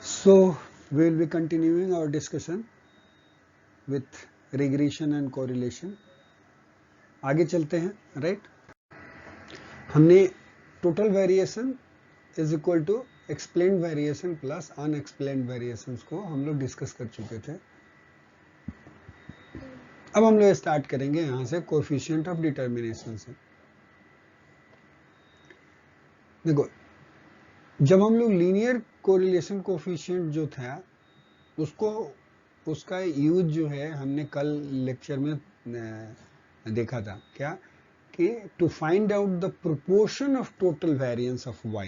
So we will be continuing our discussion with regression and correlation. आगे चलते हैं, right? हमने total variation is equal to explained variation plus unexplained variations को हम लोग discuss कर चुके थे. अब हम लोग स्टार्ट करेंगे यहां से कोएफिशिएंट ऑफ डिटर्मिनेशन से. देखो, जब हम लोग लीनियर कोरिलेशन कोएफिशिएंट जो था उसका यूज जो है हमने कल लेक्चर में देखा था. क्या कि to find out the proportion of total variance of y,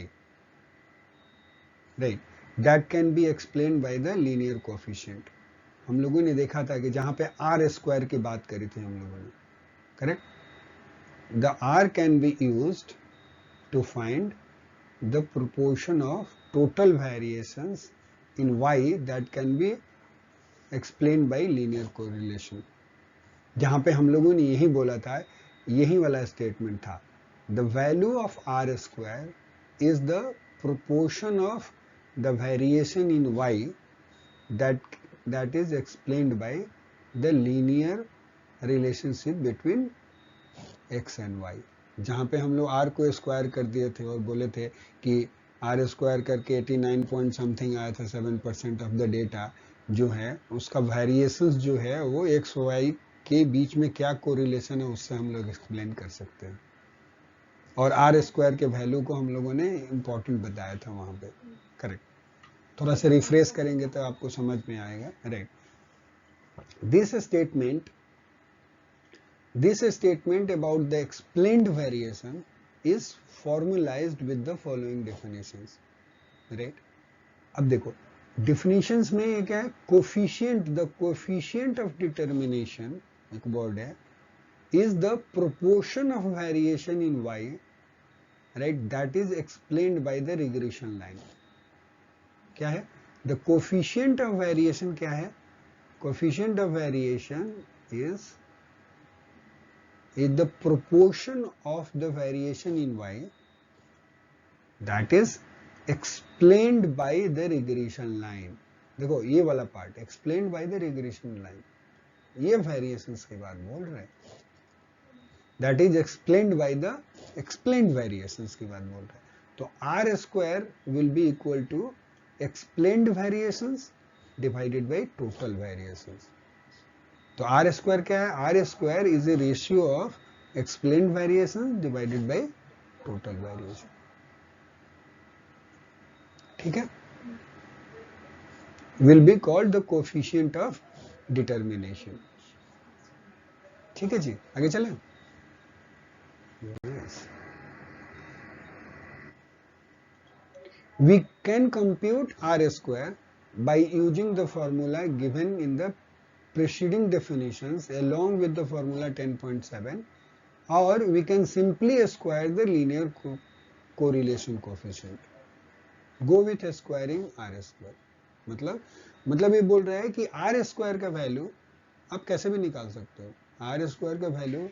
right, that can be explained by the linear coefficient. हम लोगों ने देखा था कि जहां पे आर स्क्वायर की बात करी थी हम लोगों ने, correct. The R can be used to find the proportion of total variations in y that can be explained by linear correlation. जहां पे हम लोगों ने यही बोला था, यही वाला स्टेटमेंट था, the value of r square is the proportion of the variation in y that is explained by the linear relationship between x and y. जहां पे हम लोग r को स्क्वायर कर दिए थे और बोले थे कि r स्क्वायर करके 89 पॉइंट समथिंग आया था. 7% ऑफ द डेटा जो है उसका वेरिएशंस जो है वो x y के बीच में क्या कोरिलेशन है उससे हम लोग एक्सप्लेन कर सकते हैं. और r स्क्वायर के वैल्यू को हम लोगों ने इंपॉर्टेंट बताया था वहां पे, करेक्ट. थोड़ा सा रिफ्रेश करेंगे तो आपको समझ में आएगा, right. This statement about the explained variation is formalized with the following definitions, right? अब देखो definitions में ये क्या है, the coefficient of determination, एक word है, is the proportion of variation in y, right, that is explained by the regression line. क्या है? The coefficient of variation क्या है? Coefficient of variation is the proportion of the variation in y that is explained by the regression line. देखो ये वाला part explained by the regression line, ये variations की बात बोल रहे हैं. that is explained by the explained variations की बात बोल रहे हैं. तो r square will be equal to explained variations divided by total variations. तो आर स्क्वायर क्या है? R square is a ratio of explained variation divided by total variation. ठीक है, will be called the coefficient of determination. ठीक है जी, आगे चलें. We can compute R square by using the formula given in the preceding definitions along with the formula 10.7, or we can simply square the linear correlation coefficient. Go with squaring r square. मतलब ये बोल रहा है कि r square का value आप कैसे भी निकाल सकते हो. r स्क्वायर का value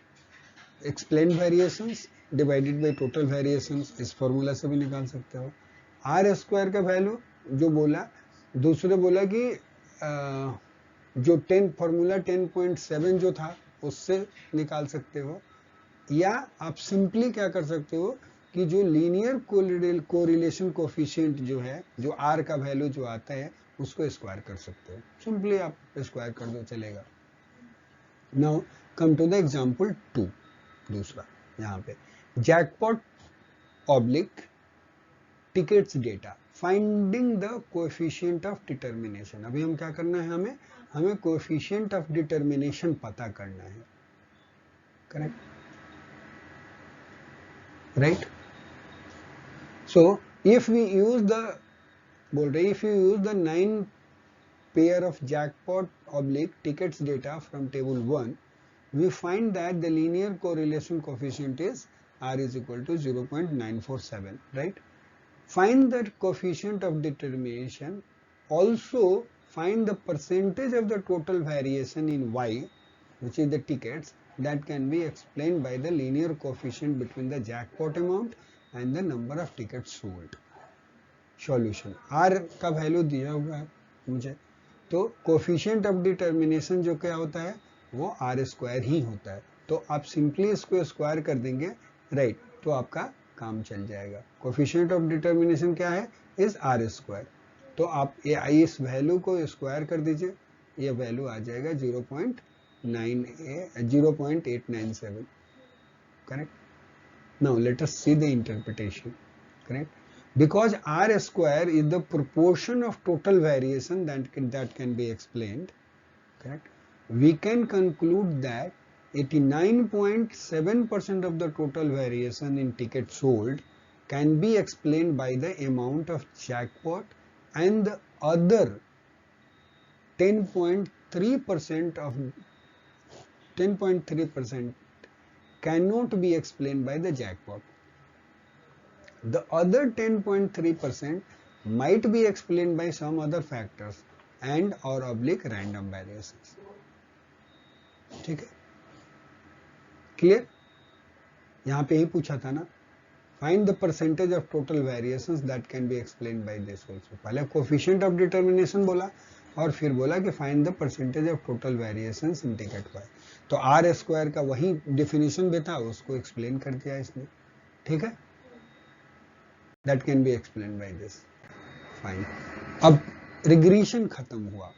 explained variations divided by total variations, इस फॉर्मूला से भी निकाल सकते हो. r स्क्वायर का वैल्यू जो बोला, दूसरे बोला कि जो फॉर्मूला 10.7 जो था उससे निकाल सकते हो, या आप सिंपली क्या कर सकते हो कि जो लीनियर कोरिलेशन कोएफिशिएंट जो है, जो r का वैल्यू जो आता है उसको स्क्वायर कर सकते हो. सिंपली आप स्क्वायर कर दो, चलेगा. Now come to the example 2. दूसरा यहाँ पे jackpot oblique tickets data finding the coefficient of determination. अभी हम क्या करना है, हमें कोएफिशिएंट ऑफ डिटर्मिनेशन पता करना है, correct, right. So if we use the 9 pair of jackpot oblique tickets data from table 1, we find that the linear correlation coefficient is r is equal to 0.947, right. Find the coefficient of determination. Also find the percentage of the total variation in y, which is the tickets, that can be explained by the linear coefficient between the jackpot amount and the number of tickets sold. Solution. R का value दिया हुआ है मुझे, तो coefficient of determination जो क्या होता है वो आर स्क्वायर ही होता है। तो आप सिंपली इसको स्क्वायर कर देंगे, राइट, तो आपका काम चल जाएगा। कोफिशिएंट ऑफ डिटर्मिनेशन क्या है, इज आर स्क्वायर। तो आप इस वैल्यू को स्क्वायर कर दीजिए, ये वैल्यू आ जाएगा 0.897, correct. Now let us see the interpretation, correct. Because R square is the proportion of total variation that can be explained, correct? We can conclude that 89.7% of the total variation in tickets sold can be explained by the amount of jackpot, and the other 10.3% cannot be explained by the jackpot. The other 10.3% might be explained by some other factors and or oblique random variations. ठीक है, clear. यहाँ पे ही पूछा था ना, find the percentage of total variations that can be explain by this also. पहले coefficient of determination बोला और फिर बोला कि find the percentage of total variations in ticket Y. तो आर स्क्वायर का वही डिफिनेशन भी था, उसको एक्सप्लेन कर दिया इसने, ठीक है। That can be explained by this. Fine. अब रिग्रेशन खत्म हुआ,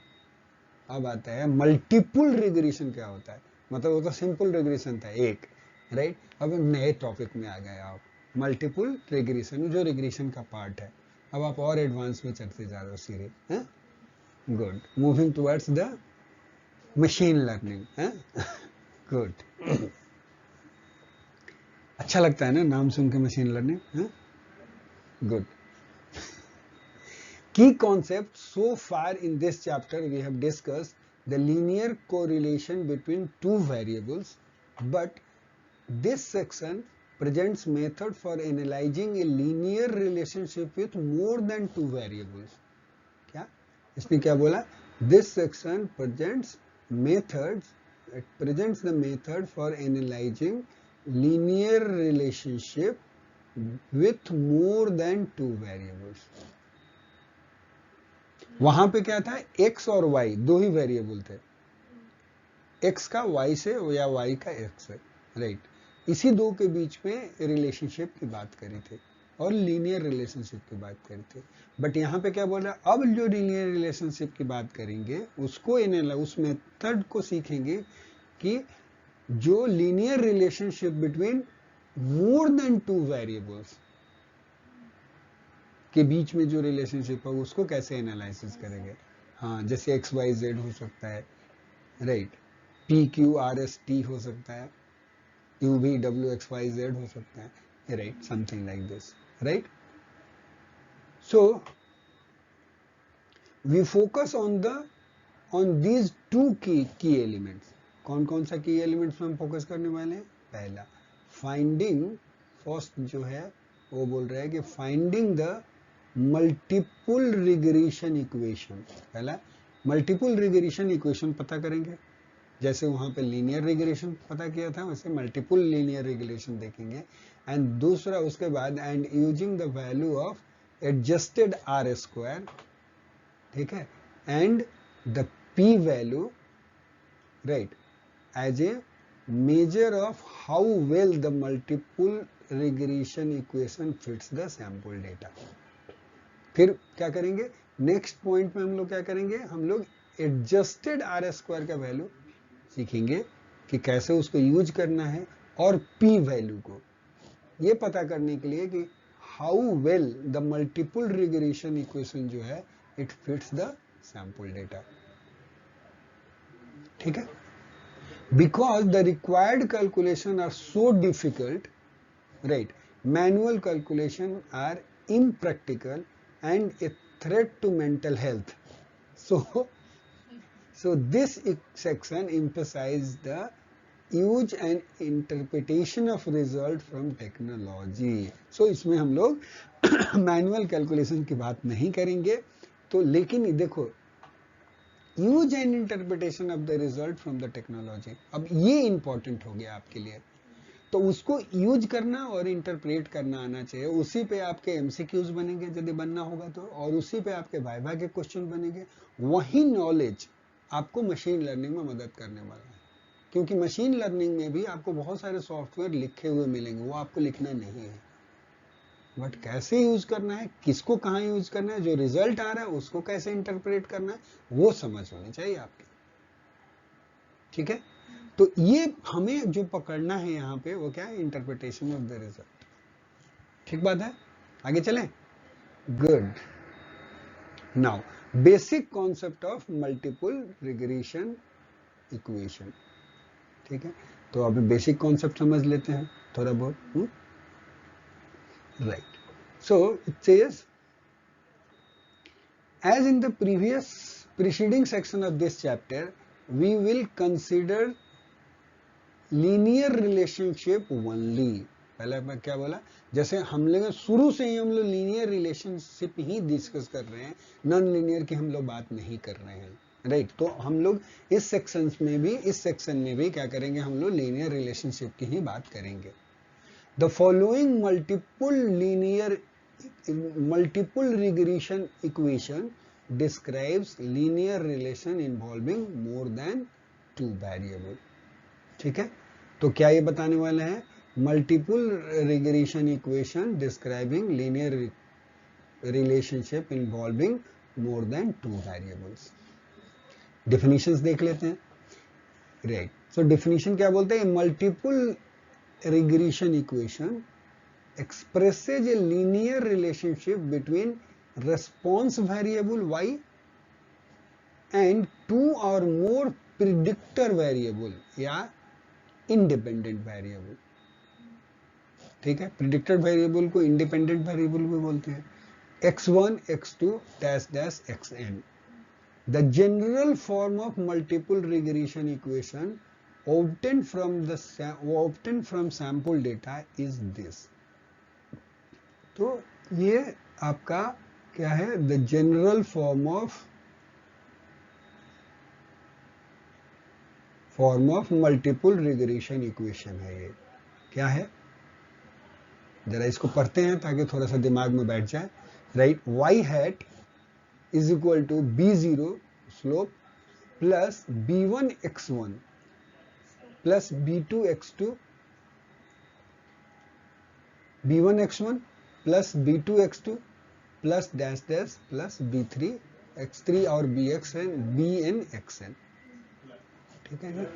अब आता है मल्टीपल रिग्रेशन। क्या होता है, मतलब वो तो सिंपल रिग्रेशन था एक, राइट। अब नए टॉपिक में आ गए आप, मल्टीपल रिग्रेशन, जो रिग्रेशन का पार्ट है। अब आप और एडवांस में चलते जा रहे हो सीरीज, हैं, good. Moving towards the machine learning, हैं, गुड। अच्छा लगता है ना नाम सुन के, मशीन लर्निंग, हैं, good. Key concept so far in this chapter we have discussed the linear correlation between two variables, but this section presents method for analyzing a linear relationship with more than two variables. क्या इसने क्या बोला, this section presents the method for analyzing linear relationship with more than two variables. वहां पे क्या था, x और y दो ही वेरिएबल थे, x का y से या y का x से, राइट। इसी दो के बीच में रिलेशनशिप की बात करी थी और लीनियर रिलेशनशिप की बात करी थी। बट यहाँ पे क्या बोल रहा है, अब जो लीनियर रिलेशनशिप की बात करेंगे उसको उस मेथड को सीखेंगे कि जो linear relationship between more than two variables के बीच में जो रिलेशनशिप है उसको कैसे एनालिसिस करेंगे। हाँ, जैसे एक्स वाई जेड हो सकता है, right, P Q R S T हो सकता है, U V W X Y Z हो सकता है, right, something like this, right. So we focus on these two key elements. कौन कौन सा की एलिमेंट्स में हम फोकस करने वाले हैं, पहला फाइंडिंग, फर्स्ट जो है वो बोल रहा है कि finding the multiple regression equation. पहला मल्टीपल रिग्रेशन इक्वेशन पता करेंगे, जैसे वहां पे लीनियर रिग्रेशन पता किया था वैसे मल्टीपल लीनियर रिग्रेशन देखेंगे। एंड दूसरा उसके बाद and using the value of adjusted R square, ठीक है, and the p value, right, as a measure of how well the multiple regression equation fits the sample data. फिर क्या करेंगे, next point में हम लोग क्या करेंगे, हम लोग एडजस्टेड आर स्क्वायर का वैल्यू सीखेंगे कि कैसे उसको यूज करना है, और पी वैल्यू को ये पता करने के लिए कि how well the multiple regression equation जो है it fits the sample data, ठीक है। Because the required calculation are so difficult, right, manual calculation are impractical and a threat to mental health. So this section emphasizes the use and interpretation of result from technology. So इसमें हम लोग manual calculation की बात नहीं करेंगे, तो लेकिन देखो use and interpretation of the result from the technology, अब ये इंपॉर्टेंट हो गया आपके लिए। तो उसको यूज करना और इंटरप्रेट करना आना चाहिए। उसी पे आपके एमसीक्यूज बनेंगे यदि बनना होगा तो, और उसी पे आपके वाइवा के क्वेश्चन बनेंगे। वही नॉलेज आपको मशीन लर्निंग में मदद करने वाला है, क्योंकि मशीन लर्निंग में भी आपको बहुत सारे सॉफ्टवेयर लिखे हुए मिलेंगे, वो आपको लिखना नहीं है, बट कैसे यूज करना है, किसको कहाँ यूज करना है, जो रिजल्ट आ रहा है उसको कैसे इंटरप्रेट करना है, वो समझ होनी चाहिए आपकी। ठीक है, तो ये हमें जो पकड़ना है यहाँ पे वो क्या है, इंटरप्रिटेशन ऑफ द रिजल्ट। ठीक बात है, आगे चलें। Good. Now basic concept of multiple regression equation. ठीक है, तो अभी बेसिक कॉन्सेप्ट समझ लेते हैं थोड़ा बहुत। Right, so it says as in the previous preceding section of this chapter, we will consider linear relationship only। पहले मैं क्या बोला, जैसे हम लोग शुरू से ही हम लोग लीनियर रिलेशनशिप ही डिस्कस कर रहे हैं, नॉन लीनियर की हम लोग बात नहीं कर रहे हैं। राइट, तो हम लोग इस सेक्शन में भी क्या करेंगे, हम लोग लीनियर रिलेशनशिप की ही बात करेंगे। The following multiple regression equation describes linear relation involving more than two variable। ठीक है, तो क्या ये बताने वाले हैं, multiple regression equation describing linear relationship involving more than two variables. Definitions देख लेते हैं। राइट, सो डेफिनेशन क्या बोलते हैं, multiple regression equation expresses a linear relationship between response variable y and two or more predictor variable या independent variable। ठीक है, predictor variable को independent variable भी बोलते हैं, x1 x2 dash dash xn। The general form of multiple regression equation obtained from sample data is this। तो ये आपका क्या है, the general form of multiple regression equation है। ये क्या है, जरा इसको पढ़ते हैं ताकि थोड़ा सा दिमाग में बैठ जाए। Right, Y hat is equal to b0 slope plus b1 x1 plus b2 x2 b1 x1 plus b2 x2 plus dash dash plus b3 x3 और bn xn। ठीक है,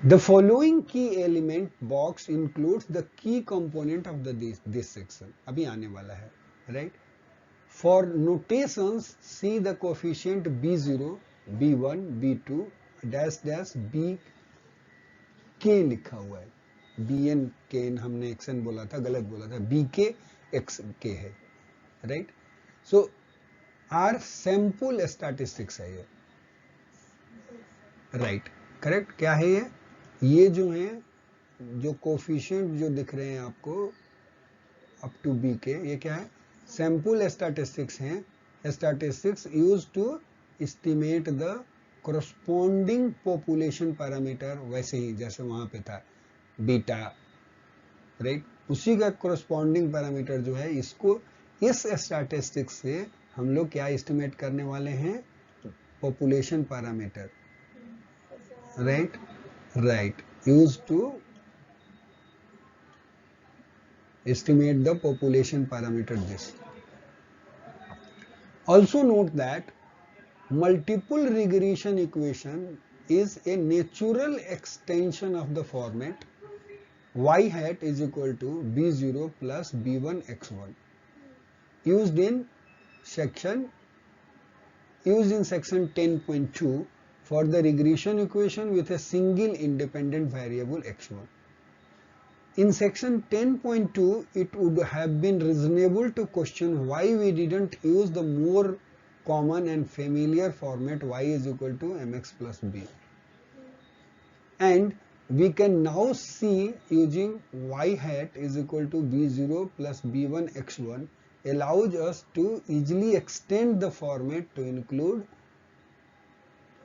the following key element box includes the key component of this section. अभी आने वाला है। Right, for notations see the coefficient b0 b1 b2 dash dash b k लिखा हुआ है, bn k हमने xn बोला था, गलत बोला था, bk xk है। Right, so are sample statistics है ये। राइट, करेक्ट, क्या है ये जो है, जो कोफिशिएंट जो दिख रहे हैं आपको अप टू bk, ये क्या है, सैंपल स्टैटिस्टिक्स हैं। Statistics use to estimate the corresponding population parameter, वैसे ही जैसे वहां पे था बीटा। राइट, उसी का corresponding पैरामीटर जो है, इसको इस स्टैटिस्टिक्स से हम लोग क्या एस्टिमेट करने वाले हैं, population parameter. Right, right, use to estimate the population parameter this। Also note that multiple regression equation is a natural extension of the format y hat is equal to b0 plus b1 x1 used in section 10.2 for the regression equation with a single independent variable x1। In section 10.2, it would have been reasonable to question why we didn't use the more common and familiar format y is equal to mx plus b. And we can now see using y hat is equal to b0 plus b1 x1 allows us to easily extend the format to include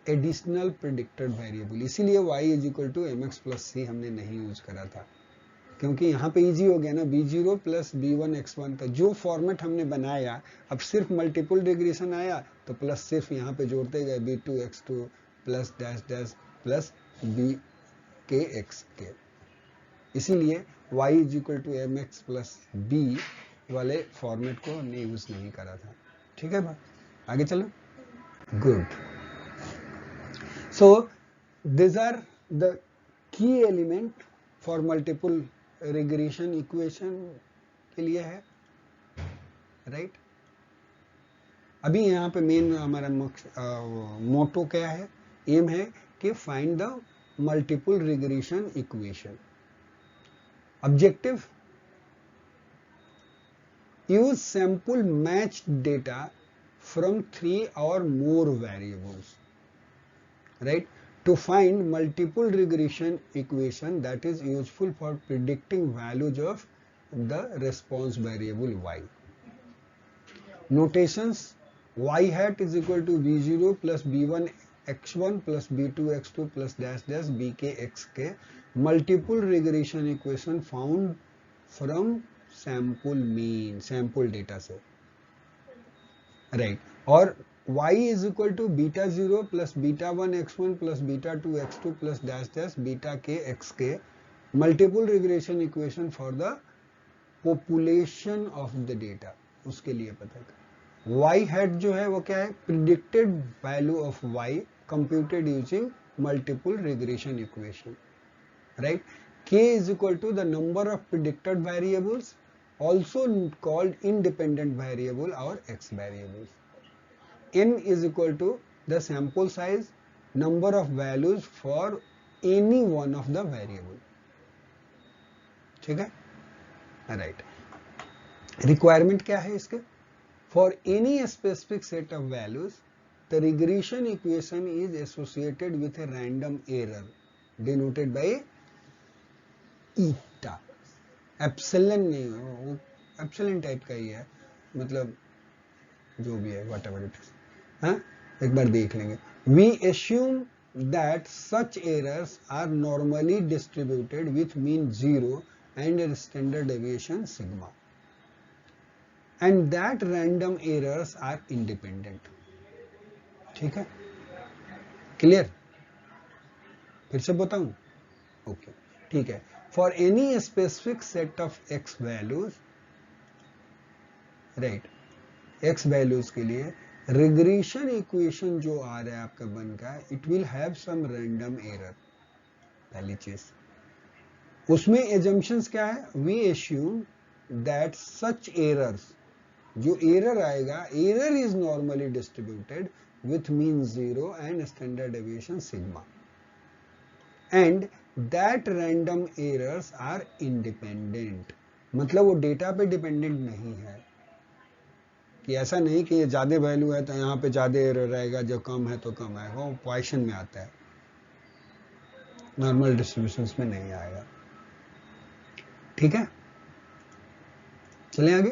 additional predicted variable, इसीलिए y is equal to mx plus C हमने नहीं use करा था, क्योंकि यहाँ पे easy हो गया ना, b0 प्लस b1 x1 था जो फॉर्मेट हमने बनाया, अब सिर्फ मल्टीपल रिग्रेशन आया तो प्लस सिर्फ यहाँ पे जोड़ते गए b2 x2 plus dash dash plus b के x के, इसीलिए y is equal to mx plus b वाले फॉर्मेट को हमने यूज नहीं करा था। ठीक है भाई, आगे चलो। Good, so these are the key element for multiple regression equation के लिए है, राइट। अभी यहाँ पे मेन हमारा मोटो क्या है, एम है कि find the multiple regression equation. Objective, use sample matched data from 3 or more variables, right, to find multiple regression equation that is useful for predicting values of the response variable y. Notations, y hat is equal to b0 plus b1 x1 plus b2 x2 plus dash dash bk xk, multiple regression equation found from sample mean, sample data से, right. और y is equal to beta 0 plus beta 1 x1 plus beta 2 x2 plus dash dash beta के x के, multiple regression equation for the population of the data, उसके लिए पता है। y hat जो है वो क्या है, predicted value of y computed using multiple regression equation, right. k is equal to the number of predicted variables, also called independent variable or x variables. n is equal to the sample size, number of values for any one of the variable. ठीक है, right. Requirement क्या है इसके, for any specific set of values the regression equation is associated with a random error denoted by eta, epsilon नहीं, वो epsilon type का ही है, मतलब जो भी है व्हाटएवर इट इज, हाँ एक बार देख लेंगे। We assume that such errors are normally distributed with mean 0 and standard deviation sigma, and that random errors are independent. ठीक है, क्लियर, फिर से बताऊं, ओके ठीक है। For any specific set of x values, right, x values के लिए regression equation जो आ रहा है आपका बन का, it will have some random error, पहली चीज। उसमें assumptions क्या है, we assume that such errors, जो error आएगा, error is normally distributed with mean 0 and standard deviation sigma, and that random errors are independent, मतलब वो डेटा पे डिपेंडेंट नहीं है, कि ऐसा नहीं कि ये ज्यादा वैल्यू है तो यहाँ पे ज्यादा एरर रहेगा, जो कम है तो कम आएगा, वो पॉइसन में आता है, नॉर्मल डिस्ट्रीब्यूशंस में नहीं आएगा। ठीक है, चलें आगे।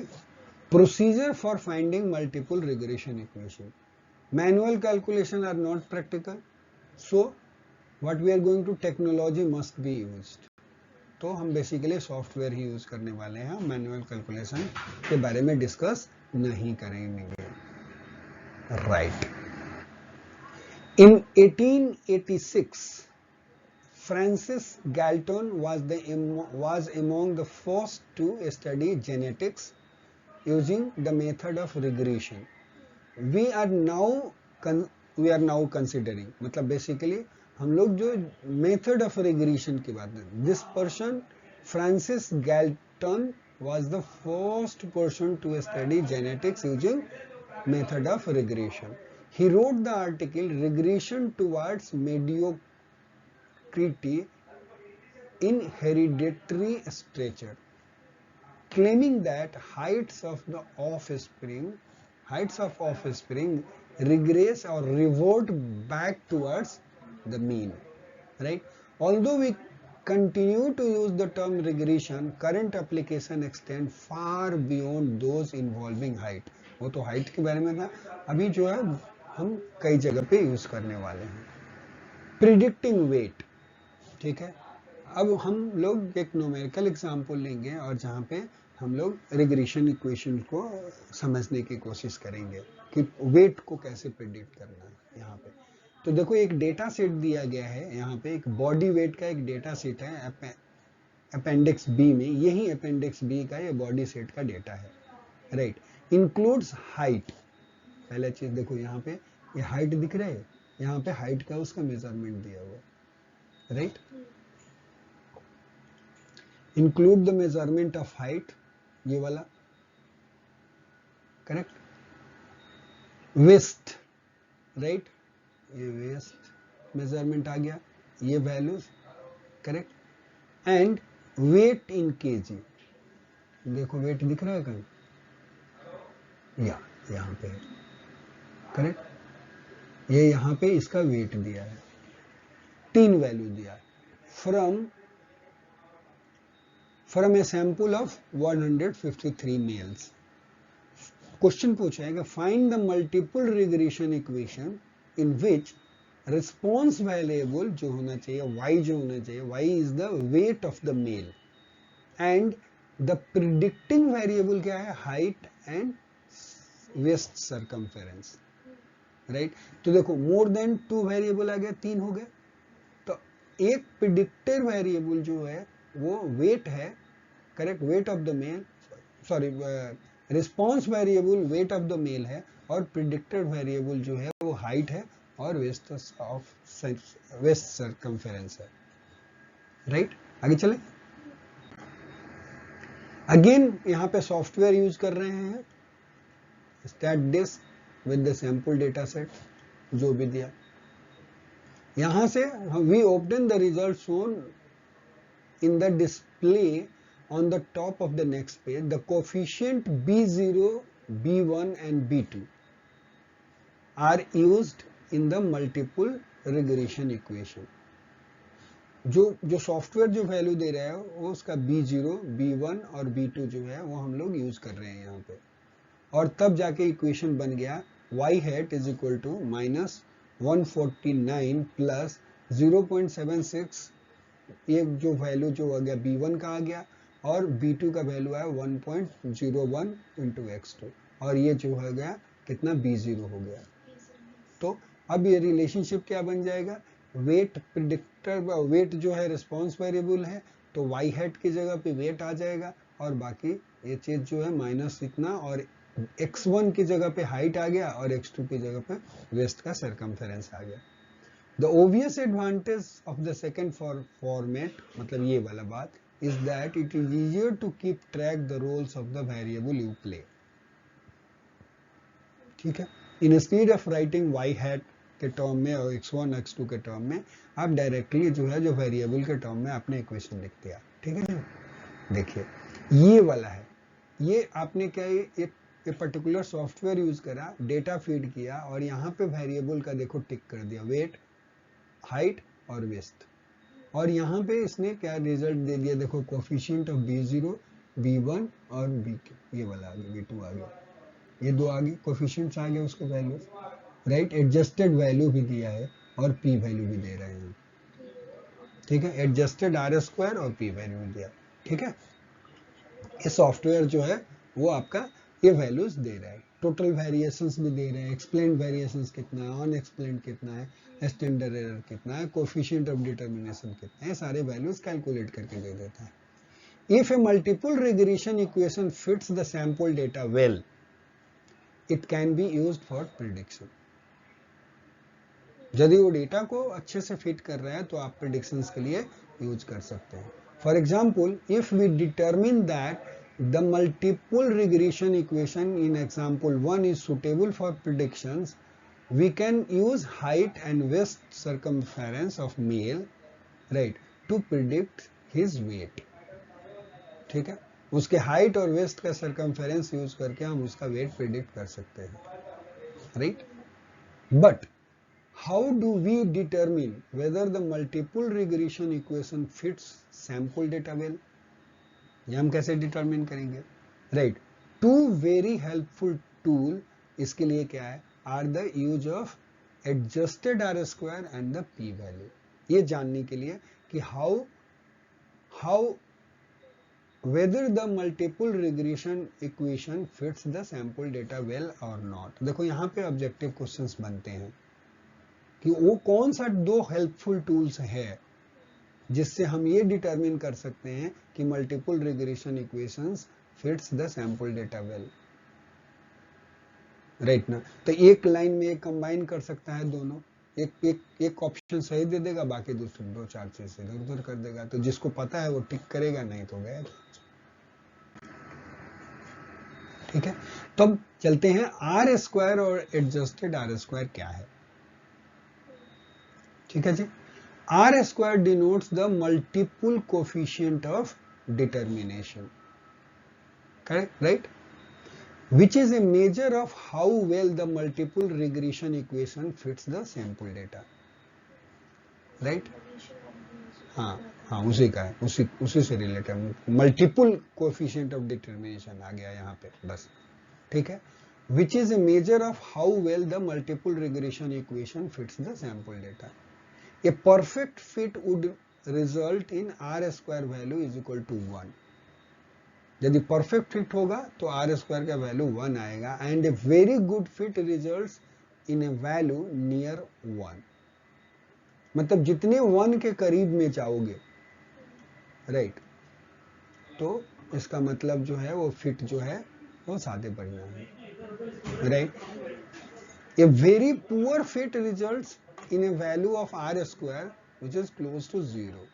Procedure for finding multiple regression equation, manual calculation are not practical, so what we are going to technology must be used, तो हम बेसिकली सॉफ्टवेयर ही यूज करने वाले हैं, मैनुअल कैलकुलेशन के बारे में डिस्कस नहीं करेंगे, right. In 1886 Francis Galton was among the first to study genetics using the method of regression. we are now considering, मतलब बेसिकली हम लोग जो मेथड ऑफ रिग्रेशन की बात है, this person Francis Galton was the first person to study genetics using method of regression. He wrote the article regression towards mediocrity in hereditary structure, claiming that heights of offspring regress or revert back towards the mean, right? Although we continue to use the term regression, current application extend far beyond those involving height. वो तो height के बारे में था, अभी जो है हम कई जगह पे यूज करने वाले हैं। Predicting weight. ठीक है, अब हम लोग एक न्यूमेरिकल एग्जांपल लेंगे और जहाँ पे हम लोग रिग्रेशन इक्वेशन को समझने की कोशिश करेंगे कि वेट को कैसे प्रिडिक्ट करना है यहाँ पे। तो देखो एक डेटा सेट दिया गया है, यहाँ पे एक बॉडी वेट का एक डेटा सेट है अपेंडिक्स बी में, यही अपेंडिक्स बी का ये बॉडी सेट का डेटा है, राइट। इंक्लूड्स हाइट, पहला चीज देखो यहाँ पे ये हाइट दिख रहा है, यहाँ पे हाइट का उसका मेजरमेंट दिया हुआ, राइट। Include the measurement of height, ये वाला, करेक्ट। वेस्ट, राइट, ये वेस्ट मेजरमेंट आ गया, ये values, correct. And weight in kg, देखो वेट दिख रहा है कहीं, या यहाँ पे है, करेक्ट। ये यहाँ पे इसका वेट दिया है, 3 वैल्यू दिया है, from a sample of 153 males. Question पूछा है कि find the multiple regression equation in which response variable जो होना चाहिए y, जो होना चाहिए y is the weight of the male and the predicting variable क्या है, height and waist circumference, right. तो देखो मोर देन 2 वेरिएबल आ गया, 3 हो गए। तो एक प्रिडिक्टर वेरिएबल जो है वो वेट है, correct, weight of the male, sorry response variable weight of the male है, और प्रिडिक्टेड वेरिएबल जो है वो हाइट है और वेस्ट सरकमफेरेंस है, राइट। आगे चले, अगेन यहाँ पे सॉफ्टवेयर यूज कर रहे हैं, StatDisk with the sample data set जो भी दिया, यहां से we obtain the result shown in the display on the top of the next page. The coefficient B0, B1 and B2 are used in the multiple regression equation. जो software जो value दे रहा है वो उसका B0, B1 और B2 जो है वो हम लोग यूज कर रहे हैं यहाँ पे, और तब जाके इक्वेशन बन गया y hat is equal to -149 plus 0.76, ये जो वैल्यू जो आ गया B1 का आ गया, और B2 का वैल्यू है 1.01 इंटू x2, और ये जो हो गया कितना B0 हो गया। तो अब ये रिलेशनशिप क्या बन जाएगा, वेट प्रिडिक्टर, वेट जो है रिस्पॉन्स वेरिएबल है तो y हैट की जगह पे वेट आ जाएगा, और बाकी ये चीज जो है माइनस इतना, और x1 की जगह पे हाइट आ गया और x2 की जगह पे वेस्ट का सरकमफेरेंस आ गया। The obvious advantage of the second format, मतलब ये वाला बात, is that it is easier to keep track the roles of the variable you play. ठीक है, instead of writing y hat के टर्म में और x1 x2 के टर्म में, आप डायरेक्टली जो है जो वेरिएबल के टर्म में आपने इक्वेशन लिख दिया, ठीक है। देखिए ये वाला है, ये आपने क्या एक पर्टिकुलर सॉफ्टवेयर यूज करा, डेटा फीड किया, और यहाँ पे वेरिएबल का देखो टिक कर दिया, वेट, हाइट और वेस्ट, और यहाँ पे इसने क्या रिजल्ट दे दिया, देखो कोफिशिएंट ऑफ B0, B1 और B2, ये वाला आ गया, B2 आ गया, ये दो आ गए, कोफिशिएंट्स आ गए उसके वैल्यू, राइट। एडजस्टेड वैल्यू भी दिया है और P वैल्यू भी दे रहे हैं, ठीक है, एडजस्टेड R² और P वैल्यू भी दिया, ठीक है। ये सॉफ्टवेयर जो है वो आपका ये वैल्यूज दे रहा है, टोटल वेरिएशंस भी दे रहे हैं, एक्सप्लेन्ड वेरिएशंस कितना है, अनएक्सप्लेन्ड कितना है, स्टैंडर्ड एरर कितना है, कोफिशिएंट ऑफ डिटरमिनेशन कितना है, सारे वैल्यूज कैलकुलेट करके दे देता है। If A multiple regression equation fits the sample data well, it can be used for prediction. यदि वो डेटा को अच्छे से फिट कर रहा है तो आप प्रिडिक्शंस के लिए यूज कर सकते हैं। For example, if we determine that the multiple regression equation in example 1 is suitable for predictions, we can use height and waist circumference of male, right, to predict his weight, ठीक है। उसके height और waste का circumference use करके हम उसका wait predict कर सकते हैं, right. But how do we determine whether the multiple regression equation fits sample data well, ये हम कैसे डिटरमिन करेंगे, right. Two very helpful tool इसके लिए क्या है, are the use of adjusted R square and the p value, ये जानने के लिए कि how whether the multiple regression equation fits the sample data well और नॉट। देखो यहाँ पे ऑब्जेक्टिव क्वेश्चंस बनते हैं कि वो कौन सा दो हेल्पफुल टूल्स है जिससे हम ये डिटरमिन कर सकते हैं कि multiple regression equations fits the sample data well, right ना। तो एक लाइन में एक कंबाइन कर सकता है दोनों, एक ऑप्शन सही दे देगा, बाकी दूसरे दो चार चीज इधर उधर कर देगा। तो जिसको पता है वो टिक करेगा, नहीं तो गया। ठीक है, तो अब चलते हैं आर स्क्वायर और एडजस्टेड आर स्क्वायर क्या है। ठीक है जी, R square denotes the multiple coefficient of determination, correct, right, which is a measure of how well the multiple regression equation fits the sample data, right? हाँ हाँ, उसी का है, उसी से related multiple coefficient of determination आ गया यहाँ पे बस। ठीक है, which is a measure of how well the multiple regression equation fits the sample data. A perfect fit would result in r square value is equal to 1. यदि perfect fit होगा तो आर स्क्वायर का value 1 आएगा, and a very good fit results in a value near 1। मतलब जितने 1 के करीब में जाओगे, राइट, तो इसका मतलब जो है वो फिट जो है वो सादे परिणाम है, right. A very poor fit results in a value of R square which is close to 0।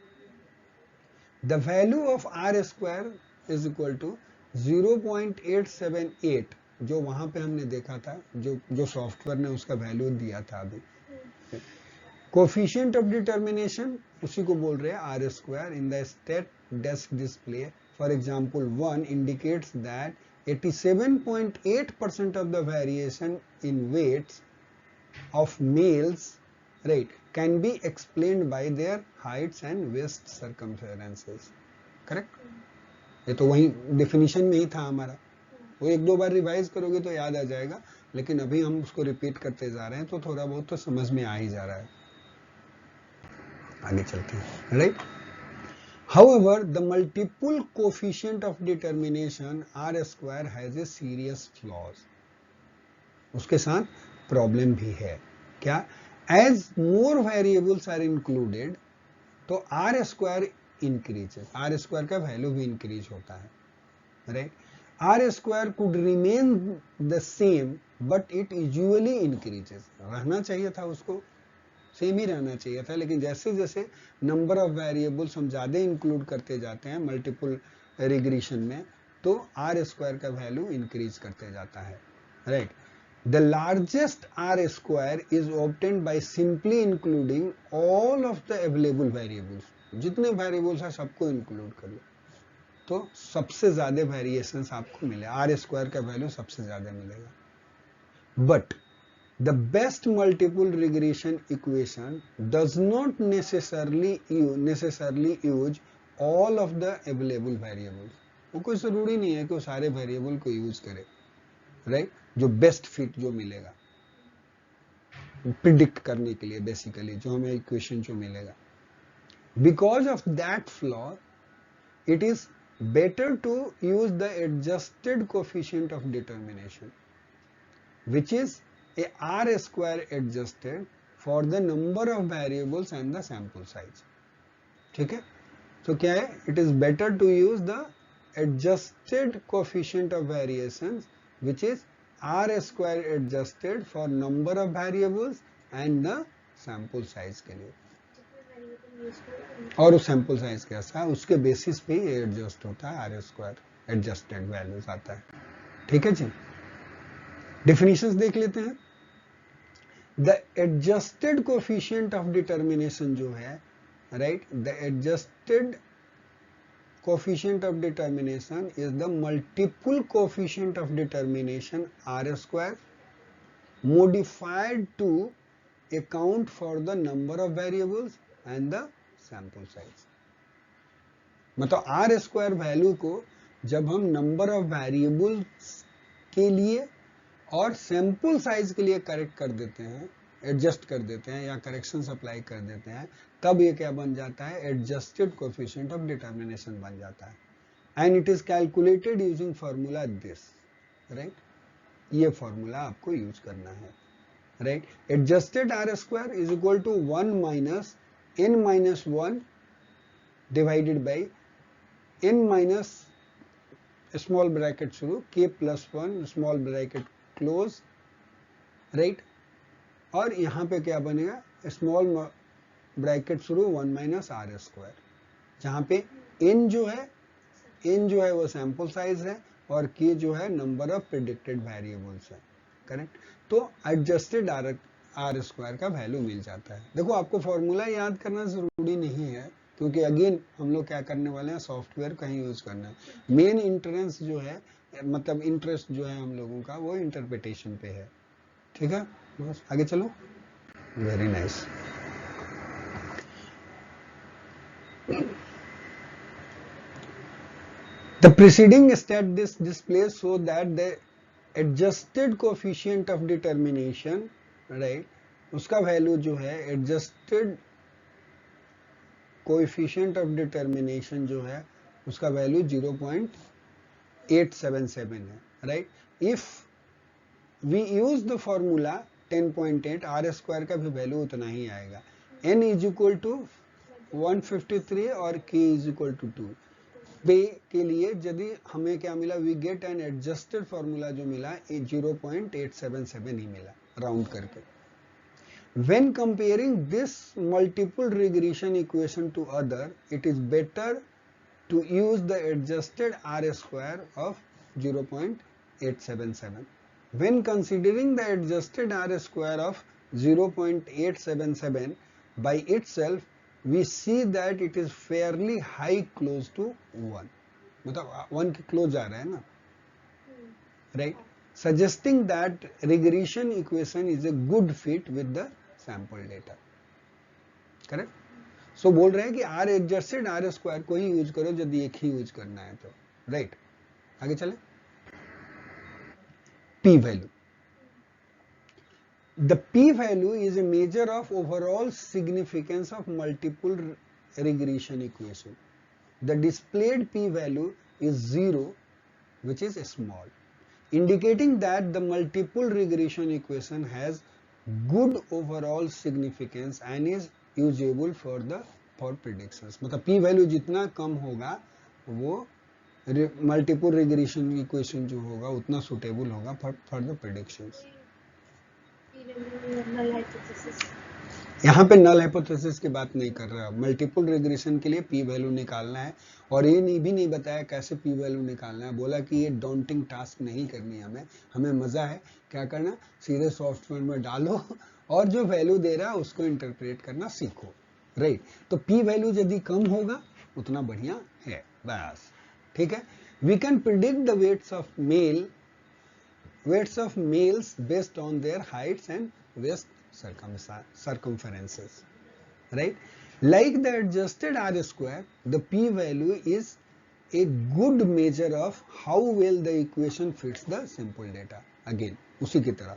The value of R square is equal to 0.878, जो वहां पे हमने देखा था, जो सॉफ्टवेयर ने उसका वैल्यू दिया था अभी। कोफिशिएंट ऑफ डिटर्मिनेशन उसी को बोल रहे हैं R square in the state desk display. For example 1 indicates that 87.8% of the variation in weights of males, right, can be explained by their heights and waist circumferences, correct. ये तो वही definition में ही था हमारा, वो एक दो बार रिवाइज करोगे तो याद आ जाएगा, लेकिन अभी हम उसको रिपीट करते जा रहे हैं तो थोड़ा बहुत तो समझ में आ ही जा रहा है। आगे चलते हैं, right. However the multiple coefficient of determination R square has a serious flaws, उसके साथ प्रॉब्लम भी है। क्या? As more variables are included तो R square increases, R square का वैल्यू भी इंक्रीज होता है, right. R square could remain the same but it usually increases, रहना चाहिए था उसको सेम ही रहना चाहिए था, लेकिन जैसे जैसे नंबर ऑफ वेरिएबल्स हम ज्यादा इंक्लूड करते जाते हैं मल्टीपल रिग्रेशन में, तो आर स्क्वायर का वैल्यू इंक्रीज करते जाता है, right. The largest R square is obtained by simply including all of the available variables, जितने वेरिएबल्स है सबको इंक्लूड कर लो तो सबसे ज्यादा वेरिएशंस आपको मिले, आर स्क्वायर का वैल्यू सबसे ज्यादा मिलेगा। But the best multiple regression equation does not necessarily use all of the available variables, वो कोई जरूरी नहीं है कि वो सारे वेरिएबल को यूज करे, राइट, जो बेस्ट फिट जो मिलेगा प्रिडिक्ट करने के लिए, बेसिकली जो हमें इक्वेशन जो मिलेगा। Because of that flaw, it is better to use the adjusted coefficient of determination, which is a R square adjusted for the number of variables and the sample size. ठीक है, तो क्या है? It is better to use the adjusted coefficient of variations, which is R square adjusted for number of variables and the sample size के लिए, और उस sample size कैसा है उसके बेसिस पे ये एडजस्ट होता है, आर स्क्वायर एडजस्टेड वैल्यूज आता है। ठीक है जी, डेफिनेशंस देख लेते हैं। The adjusted coefficient of determination जो है, right, the adjusted coefficient of determination is the multiple coefficient of determination R square modified to account for the number of variables and the sample size। मतलब are square value को जब हम number of variables के लिए और sample size के लिए correct कर देते हैं, एडजस्ट कर देते हैं या करेक्शन अप्लाई कर देते हैं, तब ये क्या बन जाता है, एडजस्टेड कोएफिशिएंट ऑफ डिटर्मिनेशन बन जाता है। And it is calculated using formula this, right, ये फॉर्मूला आपको यूज करना है, right. Adjusted R square is equal to 1 minus n minus 1 divided by n minus small bracket शुरू k plus 1 small bracket close, right, और यहां पे क्या बनेगा, स्मॉल ब्रैकेट शुरू 1 माइनस आर स्क्वायर, जहां पे n जो है वो सैंपल साइज है और k जो है नंबर ऑफ प्रेडिक्टेड वेरिएबल्स है, करेक्ट। तो एडजस्टेड आर स्क्वायर का वैल्यू मिल जाता है। देखो आपको फॉर्मूला याद करना जरूरी नहीं है, क्योंकि अगेन हम लोग क्या करने वाले हैं, सॉफ्टवेयर का ही यूज करना है। मेन इंटरेंस जो है, मतलब इंटरेस्ट जो है हम लोगों का, वो इंटरप्रिटेशन पे है, ठीक है। बस आगे चलो, very nice. The preceding stat this displays so that the adjusted coefficient of determination, right, उसका वैल्यू जो है adjusted coefficient of determination जो है उसका वैल्यू 0.877 है, right। If we use the formula 10.8, r square का भी वैल्यू उतना ही आएगा, n इज इक्वल टू 153 और k इज इक्वल टू 2 पे के लिए यदि हमें क्या मिला, we get an adjusted formula जो मिला 0.877 ही मिला राउंड करके। When comparing this multiple regression equation to other, it is better to use the adjusted R square of 0.877। When considering the adjusted R square of 0.877 by itself, we see that it is fairly high close to 1, मतलब 1 के close आ रहा है ना, right, suggesting that regression equation is a good fit with the sample data, correct। so बोल रहे हैं कि r adjusted r square को ही यूज करो यदि एक ही यूज करना है तो, राइट। आगे चले, p value। The p-value is a measure of overall significance of multiple regression equation. The displayed p-value is 0, which is small, indicating that the multiple regression equation has good overall significance and is usable for predictions। मतलब p-value जितना कम होगा वो multiple regression equation जो होगा उतना suitable होगा for the predictions। यहाँ पे नल हाइपोथेसिस की बात नहीं कर रहा, मल्टीपल रिग्रेशन के लिए पी वैल्यू निकालना है, और ये भी नहीं बताया कैसे पी वैल्यू निकालना है। बोला कि ये डॉन्टिंग टास्क नहीं करनी है हमें मजा है क्या करना, सीधे सॉफ्टवेयर में डालो और जो वैल्यू दे रहा है उसको इंटरप्रेट करना सीखो, राइट। तो पी वैल्यू यदि कम होगा उतना बढ़िया है, बस, ठीक है। We can predict the weights of males based on their heights and waist circumferences, right? Like the adjusted R square, the p value is a good measure of how well the equation fits the simple data। Again उसी की तरह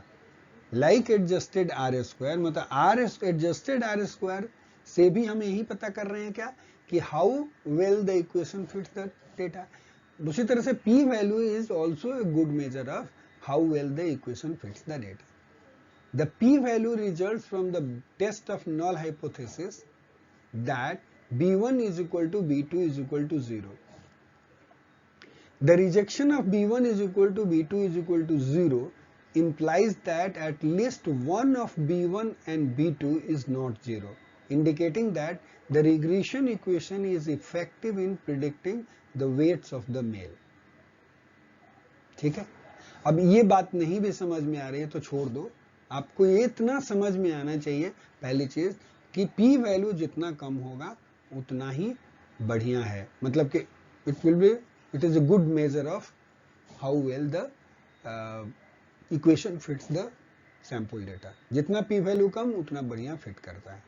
like adjusted R square, मतलब R adjusted R square से भी हम यही पता कर रहे हैं क्या कि how well the equation fits the data। उसी तरह से p value is also a good measure of how well the equation fits the data। The p-value results from the test of null hypothesis that b1 is equal to b2 is equal to 0. The rejection of b1 is equal to b2 is equal to 0 implies that at least one of b1 and b2 is not 0, indicating that the regression equation is effective in predicting the weights of the male। ठीक है, अब ये बात नहीं भी समझ में आ रही है तो छोड़ दो, आपको ये इतना समझ में आना चाहिए पहली चीज कि p वैल्यू जितना कम होगा उतना ही बढ़िया है, मतलब कि it is a good measure of how well the equation fits the sample data. जितना p वैल्यू कम उतना बढ़िया फिट करता है।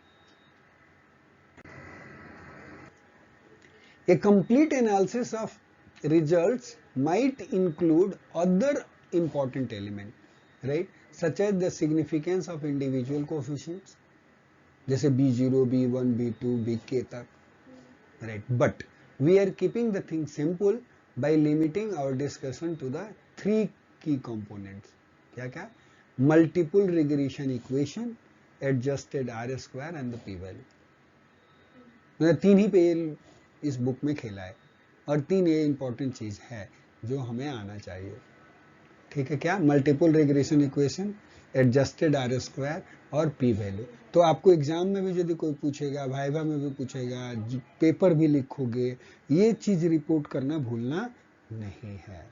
A complete analysis of results might include other important element, right, such as the significance of individual coefficients, जैसे B0, B1, B2, Bk तक, right? But we are keeping the thing simple by limiting our discussion to the 3 key components. क्या क्या? Multiple regression equation, adjusted R square and the p value. मतलब 3 ही पे इस book में खेला है और 3 ये इंपॉर्टेंट चीज है जो हमें आना चाहिए. ठीक है क्या? Multiple regression equation, adjusted R square और पी वैल्यू. तो आपको एग्जाम में भी यदि कोई पूछेगा, वाइवा में भी पूछेगा, पेपर भी लिखोगे, ये चीज रिपोर्ट करना भूलना नहीं है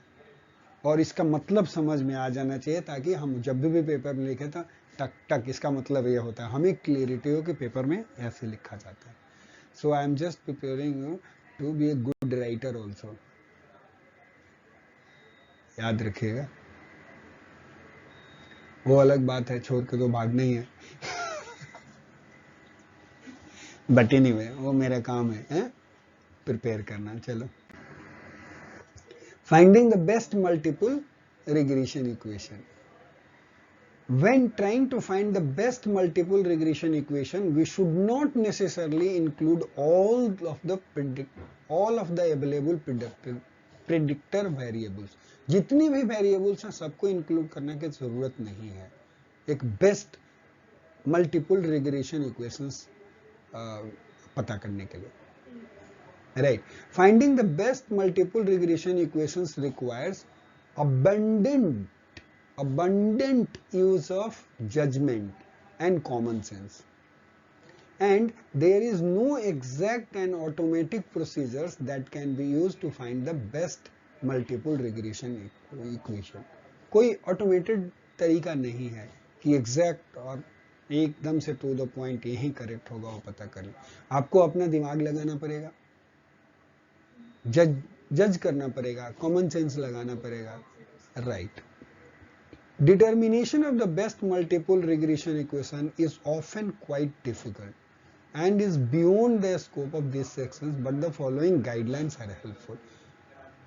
और इसका मतलब समझ में आ जाना चाहिए ताकि हम जब भी पेपर में लिखे तो टक टक इसका मतलब ये होता है, हमें क्लियरिटी हो कि पेपर में ऐसे लिखा जाता है. So I am just preparing you to be a good writer also. याद रखिएगा. वो अलग बात है, छोड़ के तो भागना ही है. बट एनीवे वो मेरा काम है प्रिपेयर करना. चलो, finding the best multiple regression equation. When trying to find the best multiple regression equation, we should not necessarily include all of the available predictor variables. जितनी भी variables हैं सबको include करने की जरूरत नहीं है एक best multiple regression equations पता करने के लिए. Right? Finding the best multiple regression equations requires abundant use of judgment and common sense, and there is no exact and automatic procedures that can be used to find the best multiple regression equation. कोई automated तरीका नहीं है कि exact और एकदम से to the point यही correct होगा वो पता कर ले. आपको अपना दिमाग लगाना पड़ेगा, जज करना पड़ेगा, कॉमन सेंस लगाना पड़ेगा. Right. Determination of the best multiple regression equation is often quite difficult and is beyond the scope of these sections, but the following guidelines are helpful.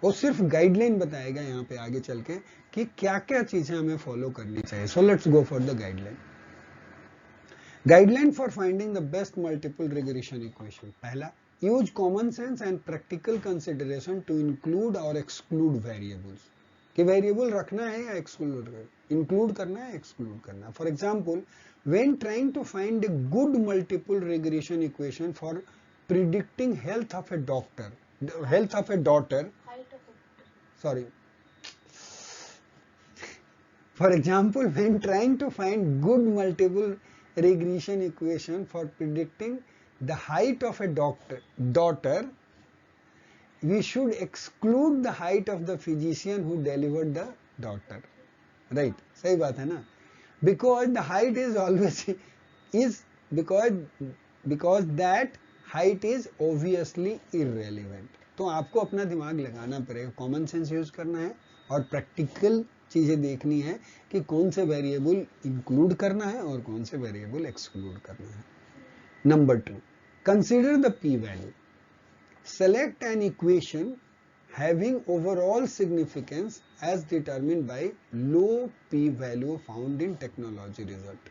वो सिर्फ गाइडलाइन बताएगा यहाँ पे आगे चल के कि क्या क्या चीजें हमें फॉलो करनी चाहिए. So let's go for the guideline. Guideline for finding the best multiple regression equation. पहला, use common sense and practical consideration to include और एक्सक्लूड वेरिएबल्स. कि वेरिएबल रखना है या एक्सक्लूड इंक्लूड करना है, एक्सक्लूड करना. For example, when trying to find a good multiple regression equation for predicting health of a daughter, sorry, for example, when trying to find good multiple regression equation for predicting the height of a daughter, we should exclude the height of the physician who delivered the daughter. Right? सही बात है ना? Because the height is always because that height is obviously irrelevant. तो आपको अपना दिमाग लगाना पड़ेगा, कॉमन सेंस यूज करना है और प्रैक्टिकल चीजें देखनी है कि कौन से वेरिएबल इंक्लूड करना है और कौन से वेरिएबल एक्सक्लूड करना है. Number 2, consider the p value. Select an equation having overall significance as determined by low p value found in technology result.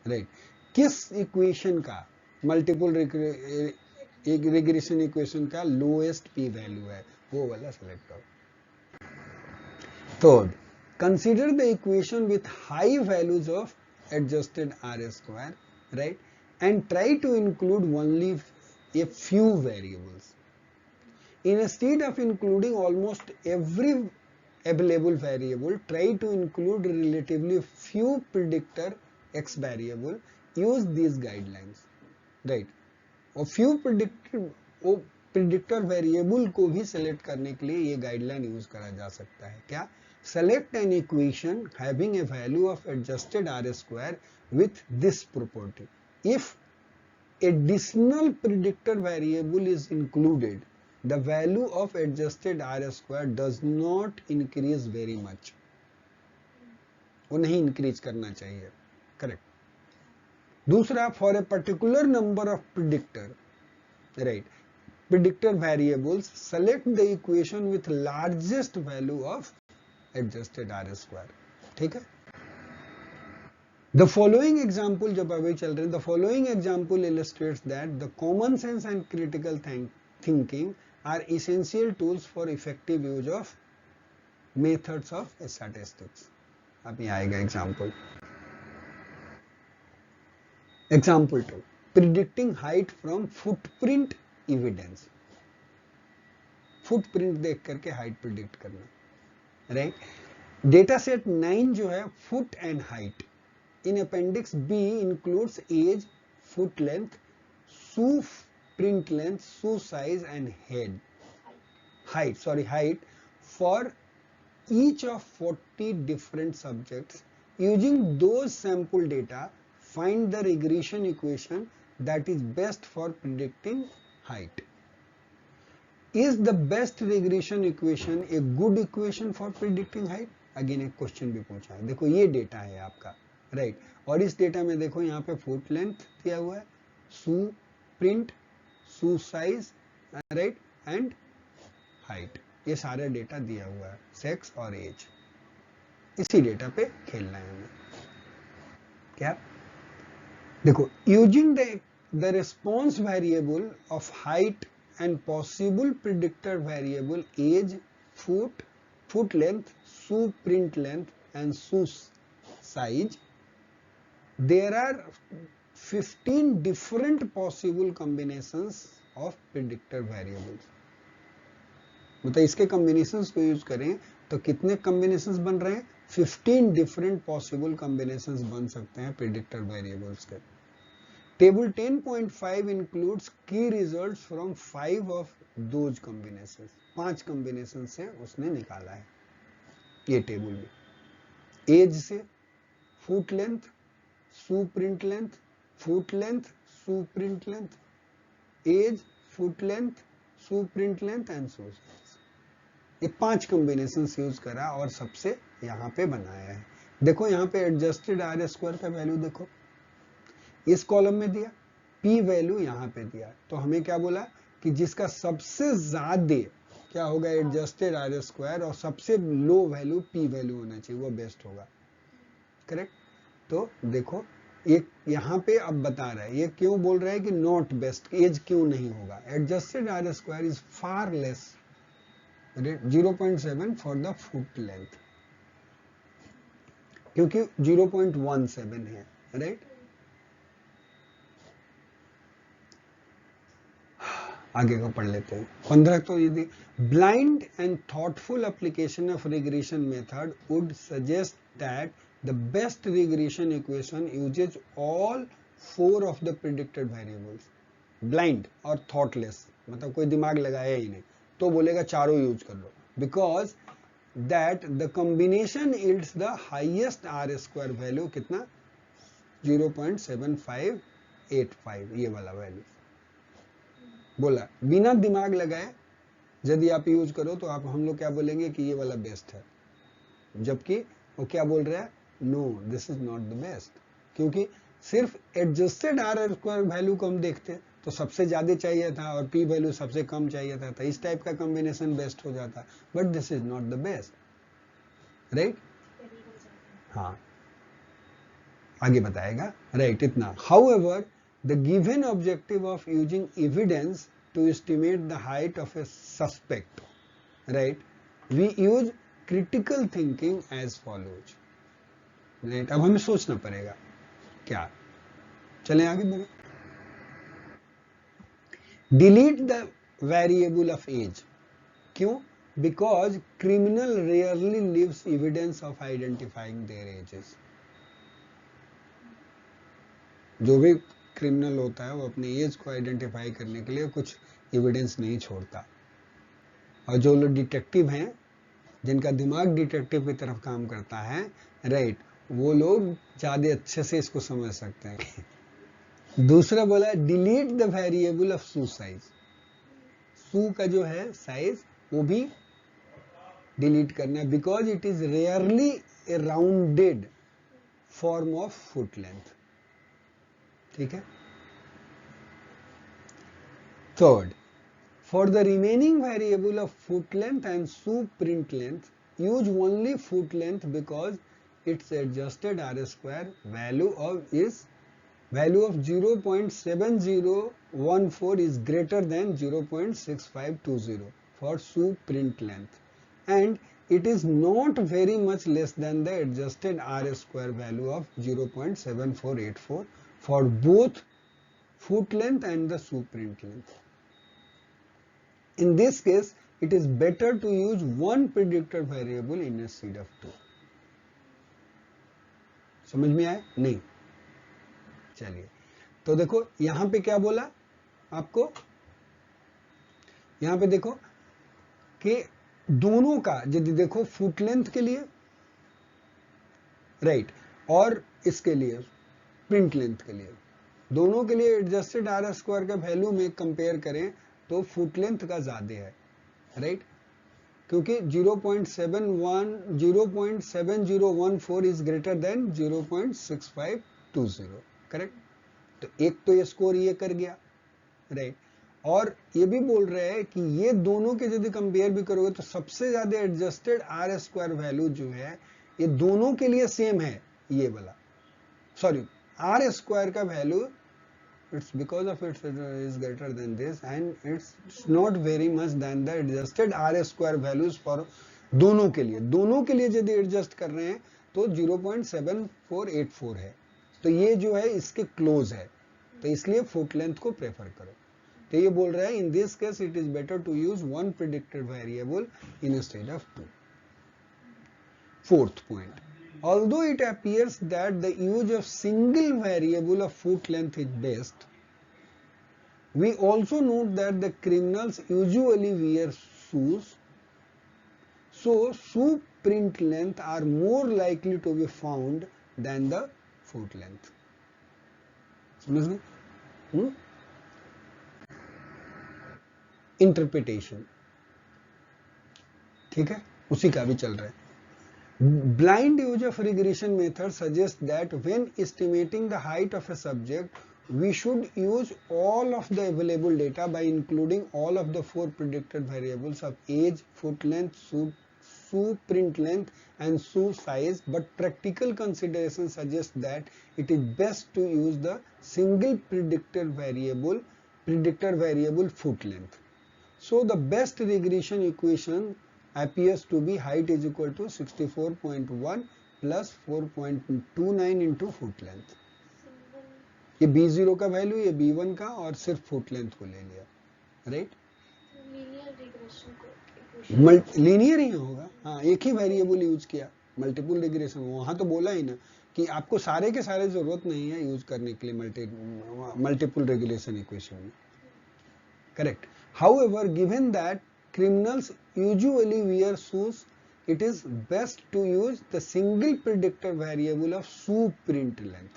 Right? किस इक्वेशन का मल्टीपल रिग्रेशन इक्वेशन का लोएस्ट पी वैल्यू है वो वाला select करो. Third, consider the equation with high values of adjusted R square, right? And try to include only a few variables. Instead of including almost every available variable, try to include relatively few predictor X variable. Use these guidelines, right? और few predictor variable को भी select करने के लिए ये guideline use करा जा सकता है. क्या? Select an equation having a value of adjusted R square with this property. If additional predictor variable is included, the value of adjusted R square does not increase very much. वो नहीं increase करना चाहिए. Correct. दूसरा, for a particular number of predictor, right, predictor variables, select the equation with largest value of adjusted R square. ठीक है? The following example जब अभी चल रहे हैं, the following example illustrates that the common sense and critical thinking are essential tools for effective use of methods of statistics. अभी आएगा example. Example 2, predicting height from footprint evidence. Footprint देख करके height predict करना, right. Data set 9 जो है foot and height in appendix B includes age, foot length, shoe print length, shoe size and height for each of 40 different subjects. Using those sample data, find the regression equation that is best for predicting height. Is the best regression equation a good equation for predicting height? Again एक question भी पूछा है. देखो ये data है आपका, right. और इस डेटा में देखो यहाँ पे फुट लेंथ दिया हुआ है, shoe print, shoe size, right, and height. ये सारा डेटा दिया हुआ है, सेक्स और एज. इसी डेटा पे खेलना है हमें. क्या देखो, using the response variable of height and possible predictor variable age, foot length, shoe print length and shoe size, there are 15 different possible combinations of predictor variables. मतलब इसके combinations को यूज करें तो कितने combinations बन रहे हैं? 15 different possible combinations बन सकते हैं predictor variables के. Table 10.5 includes key results from 5 of those combinations. 5 combinations से उसने निकाला है ये टेबल में. एज से, foot length, shoe print length, foot length, shoe print length, age, foot length, shoe print length and shoe size. ये 5 combinations use करा और सबसे यहाँ पे बनाया है. देखो यहाँ पे एडजस्टेड आर स्क्वायर का वैल्यू देखो इस कॉलम में दिया, पी वैल्यू यहाँ पे दिया. तो हमें क्या बोला कि जिसका सबसे ज्यादा क्या होगा एडजस्टेड आर स्क्वायर और सबसे लो वैल्यू पी वैल्यू होना चाहिए, वो बेस्ट होगा. करेक्ट. तो देखो ये यहाँ पे अब बता रहा है, ये क्यों बोल रहा है कि नॉट बेस्ट, एज क्यों नहीं होगा. Adjusted R square is far less, 0.7 for the foot length, क्योंकि 0.17 है, राइट. आगे को पढ़ लेते हैं. 15 तो यदि blind and thoughtful application of regression method would suggest that the best regression equation uses all 4 of the predicted variables. Blind और थॉटलेस मतलब कोई दिमाग लगाया ही नहीं तो बोलेगा चारों यूज कर लो, because that the combination yields the highest R square value. कितना? 0.7585, ये वाला वैल्यू बोला बिना दिमाग लगाए. यदि आप यूज करो तो आप हम लोग क्या बोलेंगे कि ये वाला बेस्ट है, जबकि वो क्या बोल रहा है, no this is not the best. क्योंकि सिर्फ एडजस्टेड आर स्क्वायर वैल्यू को हम देखते तो सबसे ज्यादा चाहिए था और पी वैल्यू सबसे कम चाहिए था, तो इस टाइप का कॉम्बिनेशन बेस्ट हो जाता, but this is not the best, right. हाँ आगे बताएगा, राइट. इतना. However the given objective of using evidence to estimate the height of a suspect, right, we use critical thinking as follows, right. अब हमें सोचना पड़ेगा क्या. चलें आगे बढ़े. delete the variable of age. क्यों? because criminal rarely leaves evidence of identifying their ages. जो भी क्रिमिनल होता है वो अपने एज को आइडेंटिफाई करने के लिए कुछ एविडेंस नहीं छोड़ता. और जो लोग डिटेक्टिव हैं, जिनका दिमाग डिटेक्टिव की तरफ काम करता है, राइट, वो लोग ज्यादा अच्छे से इसको समझ सकते हैं. दूसरा बोला delete the variable of shoe size. Shoe का जो है साइज वो भी डिलीट करना है, because it is rarely a rounded form of foot length. ठीक है. Third, for the remaining variable of foot length and shoe print length, use only foot length because its adjusted R square value of 0.7014 is greater than 0.6520 for SU print length, and it is not very much less than the adjusted R square value of 0.7484 for both foot length and the SU print length. In this case, it is better to use one predictor variable instead of two. समझ में आया? नहीं? चलिए, तो देखो यहां पे क्या बोला आपको, यहां पे देखो कि दोनों का यदि देखो फुट लेंथ के लिए राइट और इसके लिए प्रिंट लेंथ के लिए, दोनों के लिए एडजस्टेड आर स्क्वायर का वैल्यू में कंपेयर करें तो फुट लेंथ का ज्यादा है राइट, क्योंकि 0.7014 इज ग्रेटर देन 0.6520 करेक्ट। तो एक तो ये स्कोर ये कर गया राइट, और ये भी बोल रहे हैं कि ये दोनों के यदि कंपेयर भी करोगे तो सबसे ज्यादा एडजस्टेड आर स्क्वायर वैल्यू जो है ये दोनों के लिए सेम है, ये वाला सॉरी आर स्क्वायर का value it's because of it is greater than this and it's not very much than the adjusted R square values for दोनों के लिए यदि एडजस्ट कर रहे हैं तो 0.7484 है, तो ये जो है इसके क्लोज है, तो इसलिए फुट लेंथ को प्रेफर करो। तो ये बोल रहा है in this case it is better to use one predicted variable instead of two. Fourth point, although it appears that the use of single variable of foot length is best, we also note that the criminals usually wear shoes, so shoe print length are more likely to be found than the foot length. समझ गए? Interpretation ठीक है, उसी का भी चल रहा है। Blind use of regression method suggests that when estimating the height of a subject, we should use all of the available data by including all of the four predicted variables of age, foot length, shoe print length, and shoe size. But practical considerations suggest that it is best to use the single predictor variable foot length. So the best regression equation appears to be height is equal to 64.1 plus 4.29 into foot length. ये B0 का value, ये B1 का, और सिर्फ foot length को ले लिया right. Linear ही होगा, हाँ एक ही वेरिएबल यूज किया, मल्टीपल रिग्रेशन वहां तो बोला ही ना कि आपको सारे के सारे जरूरत नहीं है यूज करने के लिए मल्टीपल रिग्रेशन इक्वेशन में correct. However given that criminals usually wear shoes, it is best to use the single predictor variable of shoe print length.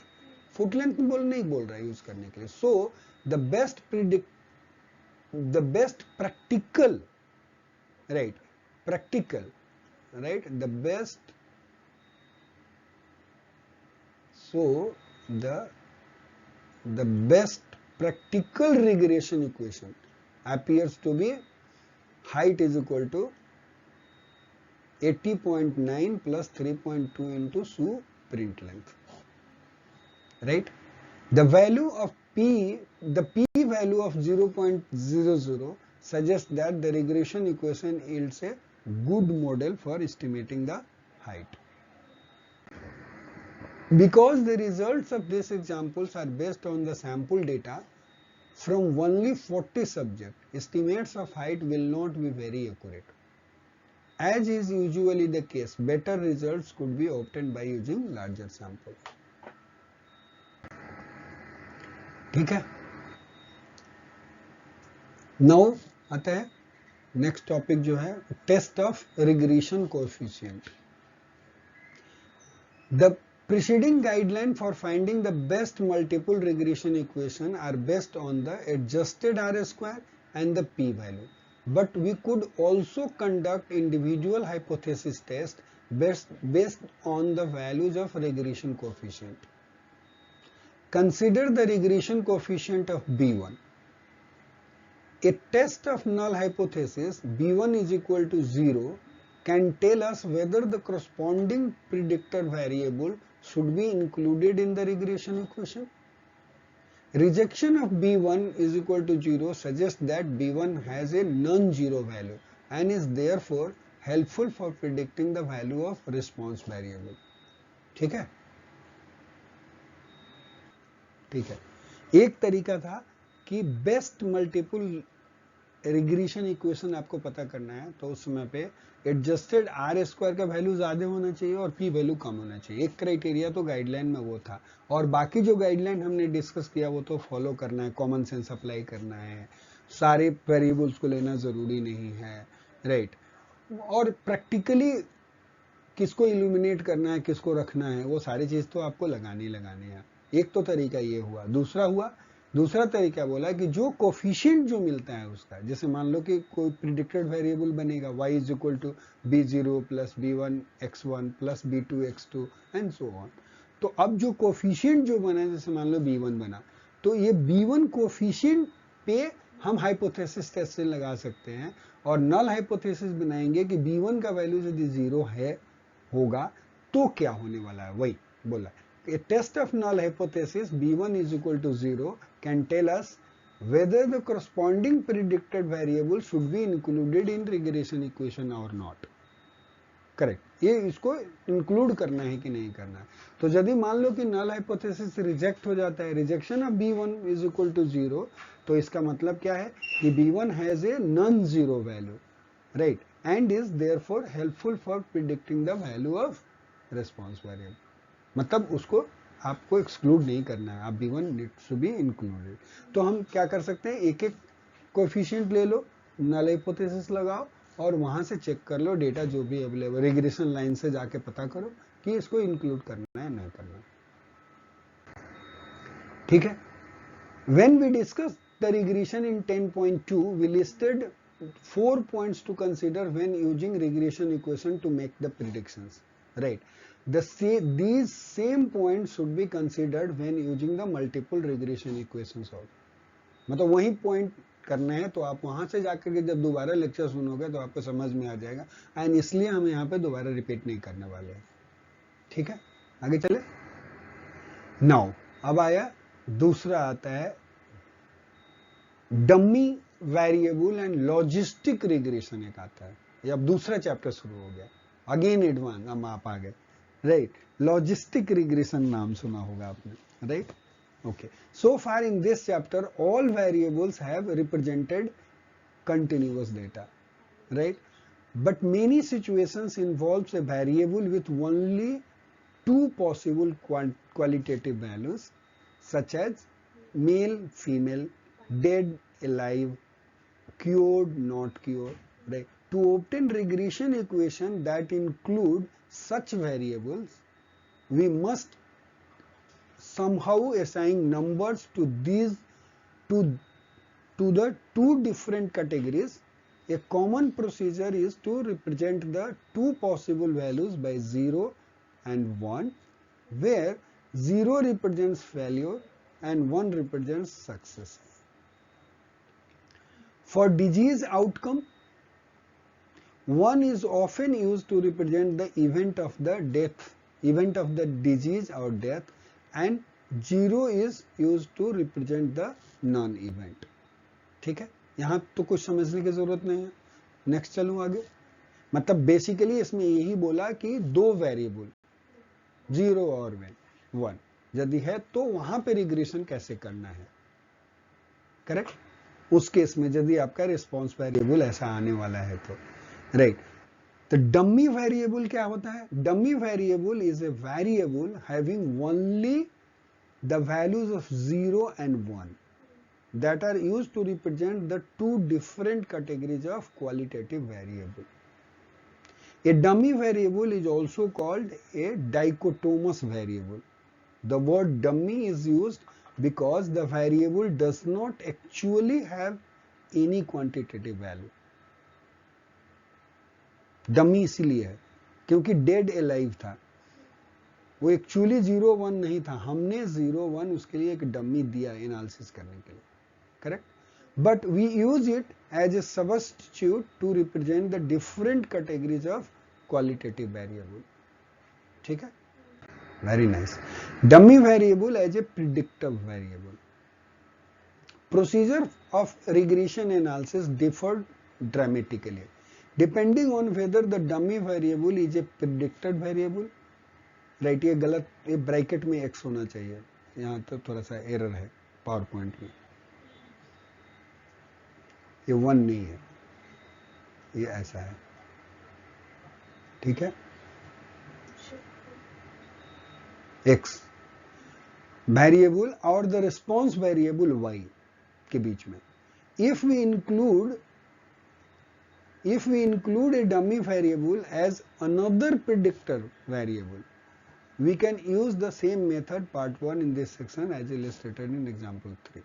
Foot length नहीं बोल रहा है यूज करने के लिए। So the best practical right, the best, so the best practical regression equation appears to be height is equal to 80.9 plus 3.2 into shoe print length right. The value of the p value of 0.00 suggests that the regression equation yields a good model for estimating the height. Because the results of these examples are based on the sample data from only 40 subjects, estimates of height will not be very accurate. As is usually the case, better results could be obtained by using larger sample. ठीक है, now आता है next topic जो है test of regression coefficient. The preceding guidelines for finding the best multiple regression equation are based on the adjusted R square and the p value, but we could also conduct individual hypothesis tests based on the values of regression coefficient. Consider the regression coefficient of B1. A test of null hypothesis B1 is equal to 0 can tell us whether the corresponding predictor variable should be included in the regression equation. Rejection of b1 is equal to 0 suggests that b1 has a non-zero value and is therefore helpful for predicting the value of response variable. ठीक है, ठीक है. एक तरीका था कि best multiple regression equation आपको पता करना है, तो उस समय पे एडजस्टेड आर स्क्वायर का वैल्यू ज्यादा होना चाहिए और पी वैल्यू कम होना चाहिए. एक क्राइटेरिया तो गाइडलाइन में वो था, और बाकी जो गाइडलाइन हमने डिस्कस किया वो तो फॉलो करना है, कॉमन सेंस अप्लाई करना है, सारे वेरिएबल्स को लेना जरूरी नहीं है, राइट. और प्रैक्टिकली किसको इल्यूमिनेट करना है, किसको रखना है, वो सारी चीज तो आपको लगानी है. एक तो तरीका ये हुआ. दूसरा तरीका बोला कि जो कोफिशिएंट जो मिलता है उसका, जैसे मान लो कि कोई प्रिडिक्टेड वेरिएबल बनेगा y is equal to b0 plus b1 x1 plus b2 x2 and so on. तो अब जो कोफिशिएंट जो बना, जैसे मान लो b1 बना, तो ये b1 कोफिशिएंट पे हम हाइपोथेसिस टेस्ट से लगा सकते हैं और नल हाइपोथेसिस बनाएंगे कि b1 का वैल्यू यदि 0 है होगा तो क्या होने वाला है. वही बोला, a test of null hypothesis b1 is equal to 0 can tell us whether the corresponding predicted variable should be included in regression equation or not. Correct, ये इसको इंक्लूड करना है कि नहीं करना है. तो यदि मान लो कि नल हाइपोथेसिस रिजेक्ट हो जाता है, rejection of b1 is equal to 0, तो इसका मतलब क्या है कि b1 has a non zero value, right, and is therefore helpful for predicting the value of response variable. मतलब उसको आपको एक्सक्लूड नहीं करना है, आप b1 needs to be included. तो हम क्या कर सकते हैं, एक एक कोएफिशिएंट ले लो, नल हाइपोथेसिस लगाओ और वहां से चेक कर लो डेटा जो भी अवेलेबल, रिग्रेशन लाइन से जाके पता करो कि इसको इंक्लूड करना है नहीं करना. ठीक है. When we discuss the regression in 10.2 we listed 4 points to consider when using regression equation to make the predictions, right. These same points should be considered when using the multiple regression equations also. मतलब वही point करना है, तो आप वहां से जाकर के जब दोबारा लेक्चर सुनोगे तो आपको समझ में आ जाएगा, एंड इसलिए हम यहाँ पे दोबारा रिपीट नहीं करने वाले हैं. ठीक है, आगे चले. नाउ अब आया दूसरा, आता है dummy variable and logistic regression. एक आता है, ये अब दूसरा चैप्टर शुरू हो गया, अगेन एडवांस, अब आप आ गए, राइट. लॉजिस्टिक रिग्रेशन नाम सुना होगा आपने, right. okay, so far in this chapter all variables have represented continuous data, right, but many situations involves a variable with only two possible qualitative values such as male, female, dead, alive, cured, not cured, right. To obtain regression equation that include such variables, we must somehow assign numbers to these to the two different categories. A common procedure is to represent the two possible values by 0 and 1, where 0 represents failure and 1 represents success. For disease outcome, 1 is often used to represent the event of the disease or death, and 0 is used to represent the non-event. ठीक है, यहाँ तो कुछ समझने की जरूरत नहीं है. नेक्स्ट चलूं आगे. मतलब बेसिकली इसमें यही बोला कि दो वेरिएबल 0 और 1 यदि है तो वहां पे रिग्रेशन कैसे करना है, करेक्ट. उस केस में यदि आपका रिस्पॉन्स वेरिएबल ऐसा आने वाला है तो, राइट. तो डमी वेरिएबल क्या होता है? Dummy variable is a variable having only the values of 0 and 1 that are used to represent the two different categories of qualitative variable. A dummy variable is also called a dichotomous variable. The word dummy is used because the variable does not actually have any quantitative value. Dummy इसीलिए है क्योंकि dead alive था, वो actually 0 1 नहीं था, हमने 0 1 उसके लिए एक डमी दिया एनालिसिस करने के लिए, correct. but we use it as a substitute to represent the different categories of qualitative variable. ठीक है, very nice. Dummy variable as a predictive variable. Procedure of regression analysis differed dramatically depending on whether the dummy variable is a predicted variable. Right, ये गलत, ये bracket में x होना चाहिए, यहाँ तो थोड़ा सा एरर है पावर पॉइंट में, ये 1 नहीं है, ये ऐसा है, ठीक है, x वेरिएबल और द रिस्पॉन्स वेरिएबल y के बीच में. If we include a dummy variable as another predictor variable, we can use the same method part 1 in this section as illustrated in example 3.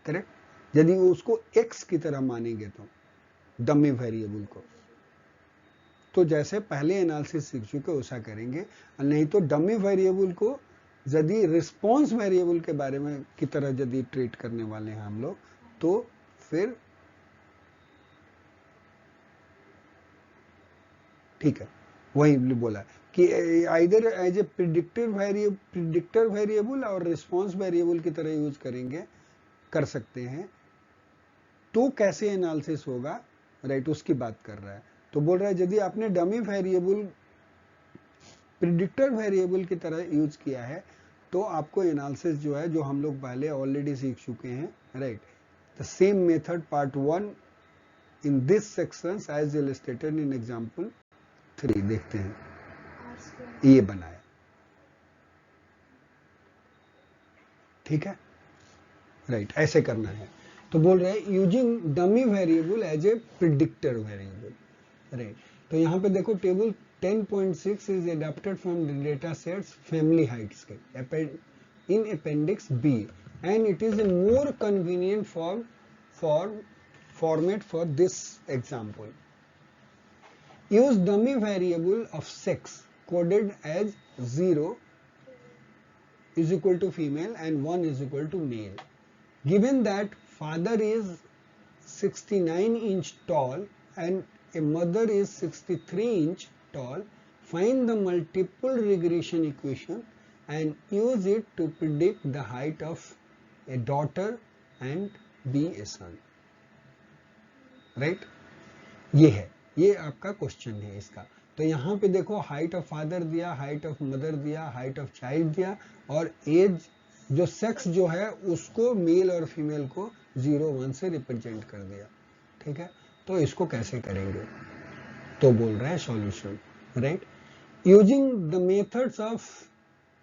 Correct. यदि उसको x की तरह मानेंगे तो dummy variable को, तो जैसे पहले एनालिसिस सीख चुके वैसा करेंगे, नहीं तो डमी वेरिएबल को यदि रिस्पॉन्स वेरिएबल के बारे में की तरह यदि ट्रीट करने वाले हैं हम लोग, तो फिर ठीक है, वही बोला कि either as a predictor variable और रिस्पॉन्स वेरिएबल की तरह यूज करेंगे, कर सकते हैं. तो कैसे एनालिसिस होगा, राइट, उसकी बात कर रहा है. तो बोल रहा है यदि आपने डमी वेरिएबल प्रिडिक्टर वेरिएबल की तरह यूज किया है तो आपको एनालिसिस जो है, जो हम लोग पहले ऑलरेडी सीख चुके हैं, right, the same method part 1 in this section as illustrated in example 3 देखते हैं. ये बनाया, ठीक है, राइट, ऐसे करना है. तो बोल रहे हैं using dummy variable as a predictor variable, right. तो यहाँ पे देखो table 10.6 is adapted from the data sets family height scale in appendix B, and it is a more convenient format for this example. Use dummy variable of sex coded as 0 is equal to female and 1 is equal to male. Given that father is 69 inch tall and a mother is 63 inch tall, find the multiple regression equation and use it to predict the height of a daughter and be a son. Right? ये है, ये आपका question है इसका. तो यहाँ पे देखो हाइट ऑफ फादर दिया, हाइट ऑफ मदर दिया, हाइट ऑफ चाइल्ड दिया, और एज जो सेक्स जो है उसको मेल और फीमेल को 0-1 से रिप्रेजेंट कर दिया. ठीक है, तो इसको कैसे करेंगे, तो बोल रहा है solution, right. Using the methods of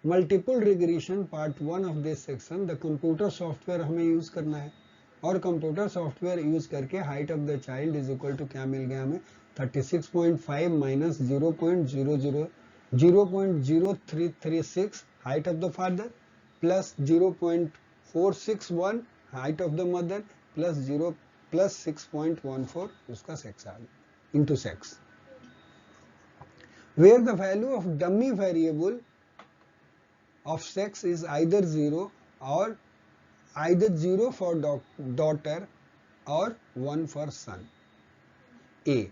multiple regression part 1 of this section, the computer software हमें यूज करना है, और कंप्यूटर सॉफ्टवेयर यूज करके height of the child is equal to क्या मिल गया हमें, 36.5 minus 0.0336 height of the father plus 0.461 height of the mother plus 6.14 उसका सेक्स आ गया into sex, where the value of dummy variable of sex is either 0 or either 0 for daughter or 1 for son. A.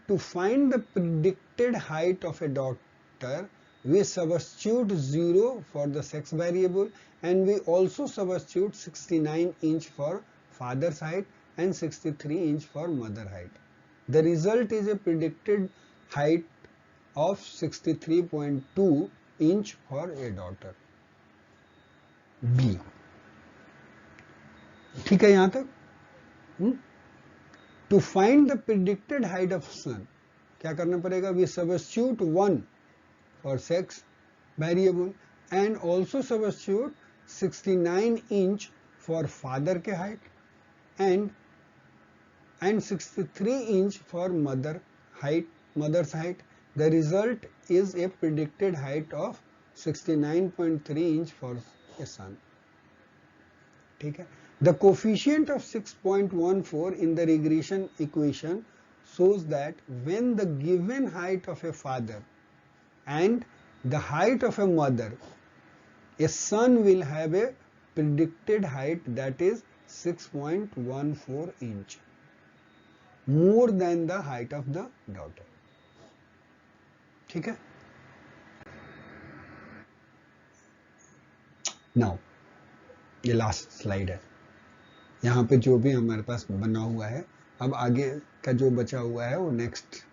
To find the predicted height of a daughter, we substitute 0 for the sex variable, and we also substitute 69 inch for father's height and 63 inch for mother height. The result is a predicted height of 63.2 inch for a daughter. B. ठीक है यहाँ तक. To find the predicted height of son, क्या करना पड़ेगा, we substitute 1 for sex variable and also substitute 69 inch for father के height and 63 inch for mother's height. The result is a predicted height of 69.3 inch for a son. ठीक है. The coefficient of 6.14 in the regression equation shows that when the given height of a father and the height of a mother, a son will have a predicted height that is 6.14 inch, more than the height of the daughter. ठीक है. Now ये last slide है. यहाँ पे जो भी हमारे पास बना हुआ है, अब आगे का जो बचा हुआ है वो नेक्स्ट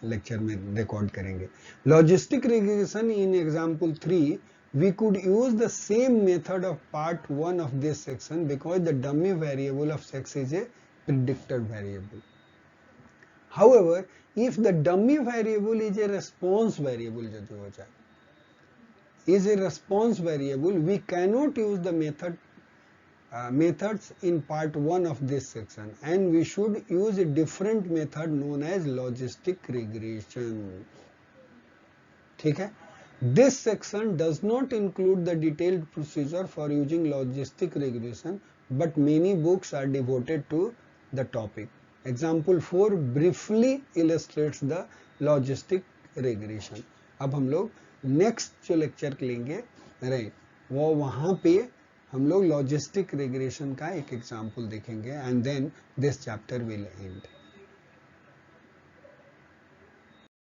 लेक्चर में रिकॉर्ड करेंगे. Logistic regression in example 3, we could use the same method of part 1 of this section because the dummy variable of sex is a predicted variable. However, if the dummy variable is a response variable, we cannot use the methods in part 1 of this section, and we should use a different method known as logistic regression. ठीक है. This section does not include the detailed procedure for using logistic regression, but many books are devoted to the topic. Example 4 briefly illustrates the logistic regression. अब हम लोग next जो lecture लेंगे, right, वो वहाँ पे हम लोग लॉजिस्टिक रिग्रेशन का एक एग्जाम्पल देखेंगे, and then this chapter will and.